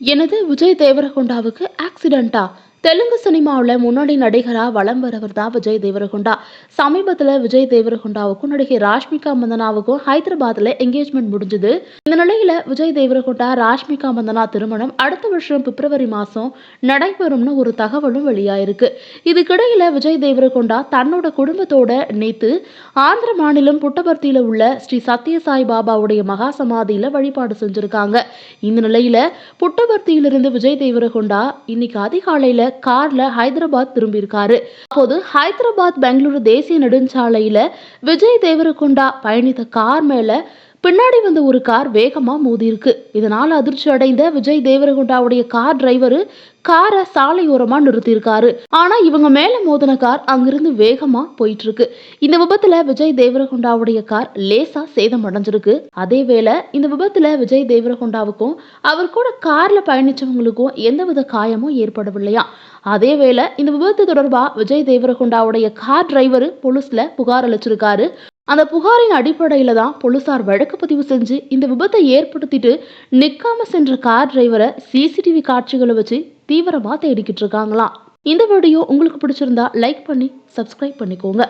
எனது விஜய் தேவரகொண்டாவுக்கு ஆக்சிடென்ட்டா? தெலுங்கு சினிமாவில் முன்னணி நடிகரா வலம் வரவர் தான் விஜய் தேவரகொண்டா. சமீபத்தில் விஜய் தேவரகொண்டாவுக்கும் நடிகை ராஷ்மிகா மந்தனாவுக்கும் ஹைதராபாத்தில் என்கேஜ்மெண்ட் முடிஞ்சது. இந்த நிலையில விஜய் தேவரகொண்டா ராஷ்மிகா மந்தனா திருமணம் அடுத்த வருஷம் பிப்ரவரி மாசம் நடைபெறும்னு ஒரு தகவலும் வெளியாயிருக்கு. இதுக்கிடையில விஜய் தேவரகொண்டா தன்னோட குடும்பத்தோட நேத்து ஆந்திர மாநிலம் புட்டபர்த்தியில உள்ள ஸ்ரீ சத்யசாய் பாபாவுடைய மகா சமாதியில வழிபாடு செஞ்சிருக்காங்க. இந்த நிலையில புட்டபர்த்தியிலிருந்து விஜய் தேவரகொண்டா இன்னைக்கு அதிகாலையில கார்ல ஹைதராபாத் திரும்பியிருக்காரு. அப்போது ஹைதராபாத் பெங்களூரு தேசிய நெடுஞ்சாலையில விஜய் தேவரகொண்டா பயணித்த கார் மேல பின்னாடி வந்த ஒரு கார் வேகமா மோதிருக்கு. இதனால அதிர்ச்சி அடைந்த விஜய் தேவரகொண்டாவுடைய கார் டிரைவரு காரை சாலையோரமா நிறுத்தியிருக்காரு. ஆனா இவங்க மேல மோதின கார் அங்கிருந்து வேகமா போயிட்டு இருக்கு. இந்த விபத்துல விஜய் தேவரகொண்டாவுடைய கார் லேசா சேதம் அடைஞ்சிருக்கு. அதேவேளை இந்த விபத்துல விஜய் தேவரகொண்டாவுக்கும் அவர் கூட கார்ல பயணிச்சவங்களுக்கும் எந்தவித காயமும் ஏற்படவில்லையா. அதேவேளை இந்த விபத்து தொடர்பா விஜய் தேவரகொண்டாவுடைய கார் டிரைவர் போலீஸ்ல புகார் அளிச்சிருக்காரு. அந்த புகாரின் அடிப்படையில தான் போலீசார் வழக்கு பதிவு செஞ்சு இந்த விபத்தை ஏற்படுத்திட்டு நிக்காம சென்ற கார் டிரைவரை சிசிடிவி காட்சிகளை வச்சு தீவிரமா தேடிக்கிட்டு இருக்காங்களாம். இந்த வீடியோ உங்களுக்கு பிடிச்சிருந்தா லைக் பண்ணி சப்ஸ்கிரைப் பண்ணிக்கோங்க.